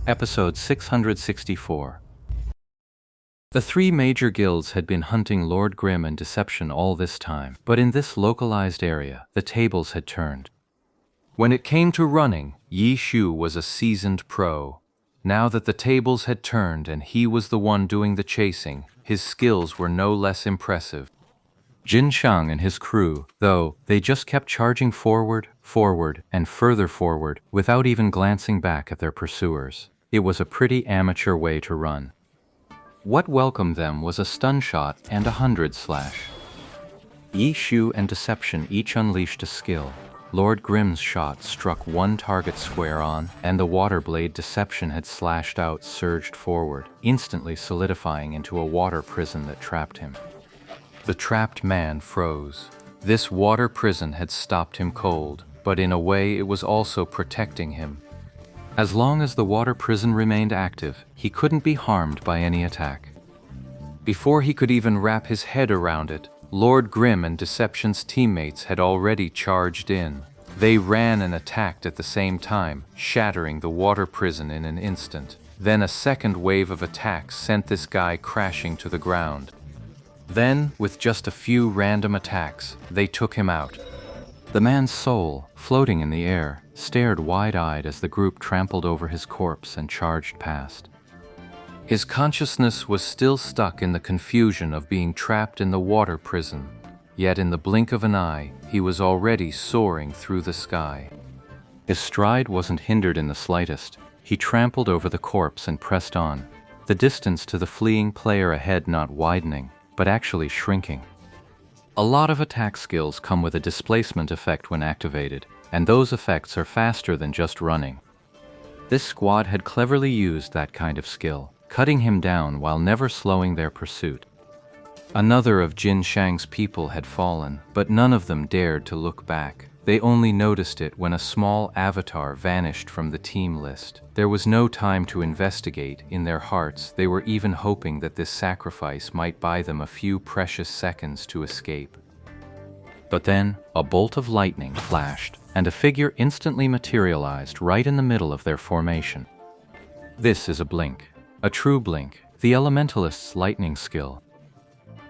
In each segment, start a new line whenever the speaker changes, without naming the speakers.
Episode 664. The three major guilds had been hunting Lord Grimm and Deception all this time, but in this localized area, the tables had turned. When it came to running, Yi Shu was a seasoned pro. Now that the tables had turned and he was the one doing the chasing, his skills were no less impressive. Jin Shang and his crew, though, they just kept charging forward, and further forward, without even glancing back at their pursuers. It was a pretty amateur way to run. What welcomed them was a stun shot and 100 slash. Yi Shu and Deception each unleashed a skill. Lord Grimm's shot struck one target square on, and the water blade Deception had slashed out surged forward, instantly solidifying into a water prison that trapped him. The trapped man froze. This water prison had stopped him cold, but in a way it was also protecting him. As long as the water prison remained active, he couldn't be harmed by any attack. Before he could even wrap his head around it, Lord Grimm and Deception's teammates had already charged in. They ran and attacked at the same time, shattering the water prison in an instant. Then a second wave of attacks sent this guy crashing to the ground. Then, with just a few random attacks, they took him out. The man's soul, floating in the air, stared wide-eyed as the group trampled over his corpse and charged past. His consciousness was still stuck in the confusion of being trapped in the water prison, yet in the blink of an eye, he was already soaring through the sky. His stride wasn't hindered in the slightest. He trampled over the corpse and pressed on, the distance to the fleeing player ahead not widening, but actually shrinking. A lot of attack skills come with a displacement effect when activated, and those effects are faster than just running. This squad had cleverly used that kind of skill, cutting him down while never slowing their pursuit. Another of Jin Shang's people had fallen, but none of them dared to look back. They only noticed it when a small avatar vanished from the team list. There was no time to investigate. In their hearts, they were even hoping that this sacrifice might buy them a few precious seconds to escape. But then, a bolt of lightning flashed, and a figure instantly materialized right in the middle of their formation. This is a blink. A true blink, the Elementalist's lightning skill.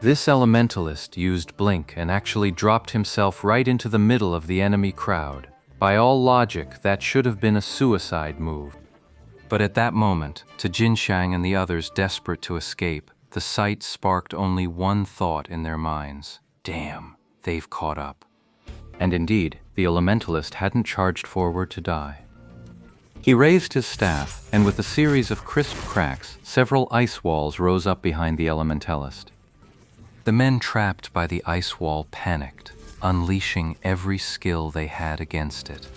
This Elementalist used blink and actually dropped himself right into the middle of the enemy crowd. By all logic, that should have been a suicide move. But at that moment, to Jin Shang and the others desperate to escape, the sight sparked only one thought in their minds. Damn, they've caught up. And indeed, the Elementalist hadn't charged forward to die. He raised his staff, and with a series of crisp cracks, several ice walls rose up behind the Elementalist. The men trapped by the ice wall panicked, unleashing every skill they had against it.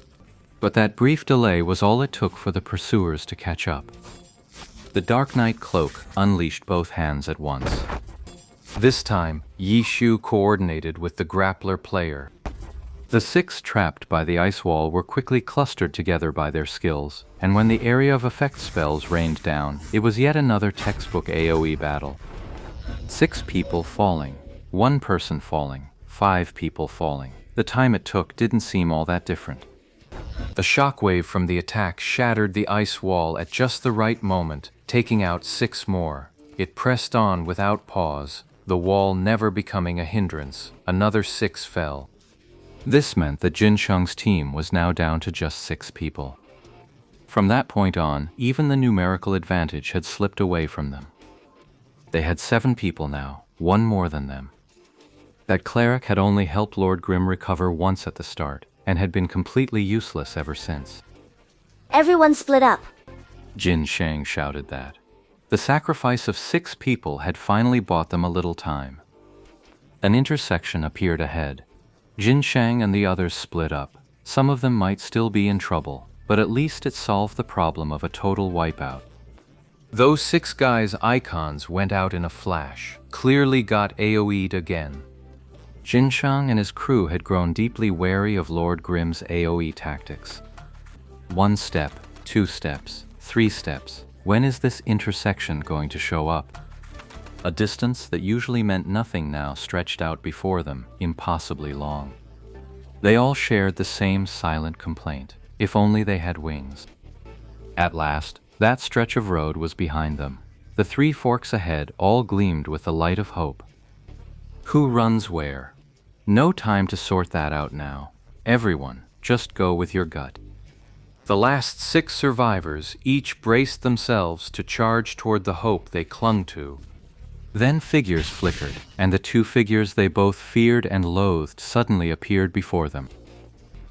But that brief delay was all it took for the pursuers to catch up. The Dark Knight Cloak unleashed both hands at once. This time, Yi Shu coordinated with the grappler player. The six trapped by the ice wall were quickly clustered together by their skills, and when the area of effect spells rained down, it was yet another textbook AoE battle. 6 people falling, 1 person falling, 5 people falling. The time it took didn't seem all that different. The shockwave from the attack shattered the ice wall at just the right moment, taking out 6 more. It pressed on without pause, the wall never becoming a hindrance. Another 6 fell. This meant that Jin Shang's team was now down to just 6 people. From that point on, even the numerical advantage had slipped away from them. They had 7 people now, 1 more than them. That cleric had only helped Lord Grimm recover once at the start, and had been completely useless ever since.
Everyone split up.
Jin Shang shouted that. The sacrifice of 6 people had finally bought them a little time. An intersection appeared ahead. Jin Shang and the others split up. Some of them might still be in trouble, but at least it solved the problem of a total wipeout. Those 6 guys' icons went out in a flash, clearly got AoE'd again. Jin Shang and his crew had grown deeply wary of Lord Grimm's AoE tactics. 1 step, 2 steps, 3 steps. When is this intersection going to show up? A distance that usually meant nothing now stretched out before them, impossibly long. They all shared the same silent complaint. If only they had wings. At last, That stretch of road was behind them. The three forks ahead all gleamed with the light of hope. Who runs where? No time to sort that out now. Everyone, just go with your gut. The last 6 survivors each braced themselves to charge toward the hope they clung to. Then figures flickered, and the 2 figures they both feared and loathed suddenly appeared before them.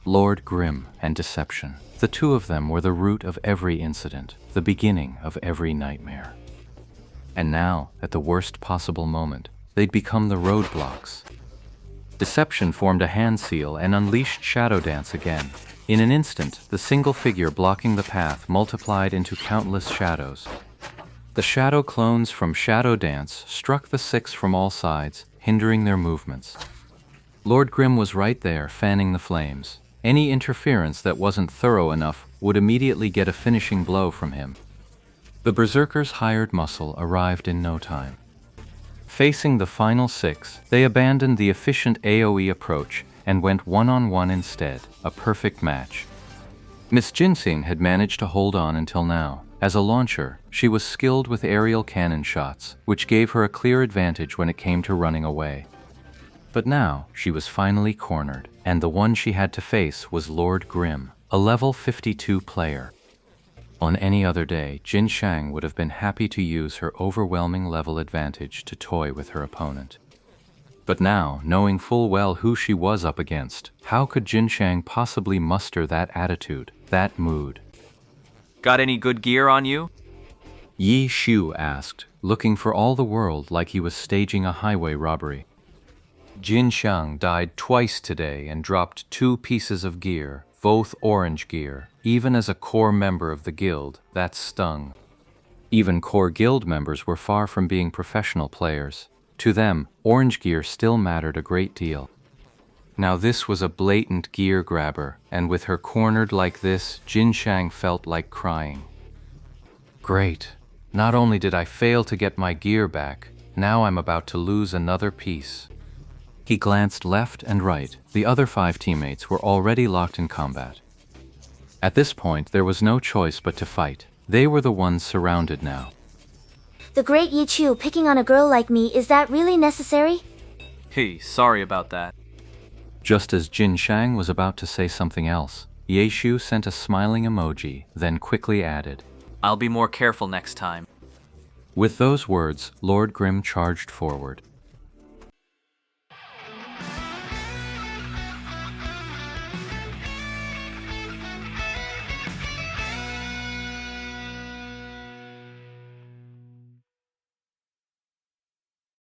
Lord Grimm and Deception. The 2 of them were the root of every incident, the beginning of every nightmare. And now, at the worst possible moment, they'd become the roadblocks. Deception formed a hand seal and unleashed Shadow Dance again. In an instant, the single figure blocking the path multiplied into countless shadows. The shadow clones from Shadow Dance struck the 6 from all sides, hindering their movements. Lord Grimm was right there, fanning the flames. Any interference that wasn't thorough enough would immediately get a finishing blow from him. The Berserker's hired muscle arrived in no time. Facing the final 6, they abandoned the efficient AoE approach and went one-on-one instead, a perfect match. Miss Ginseng had managed to hold on until now. As a launcher, she was skilled with aerial cannon shots, which gave her a clear advantage when it came to running away. But now, she was finally cornered, and the one she had to face was Lord Grimm, a level 52 player. On any other day, Jin Shang would have been happy to use her overwhelming level advantage to toy with her opponent. But now, knowing full well who she was up against, how could Jin Shang possibly muster that attitude, that mood?
Got any good gear on you?
Yi Shu asked, looking for all the world like he was staging a highway robbery. Jin Shang died twice today and dropped 2 pieces of gear, both orange gear. Even as a core member of the guild, that stung. Even core guild members were far from being professional players. To them, orange gear still mattered a great deal. Now this was a blatant gear grabber, and with her cornered like this, Jin Shang felt like crying. Great. Not only did I fail to get my gear back, now I'm about to lose another piece. He glanced left and right. The other 5 teammates were already locked in combat. At this point, there was no choice but to fight. They were the ones surrounded now.
The great Yi Chu picking on a girl like me, is that really necessary?
Hey, sorry about that.
Just as Jin Shang was about to say something else, Ye Shu sent a smiling emoji, then quickly added,
I'll be more careful next time.
With those words, Lord Grimm charged forward.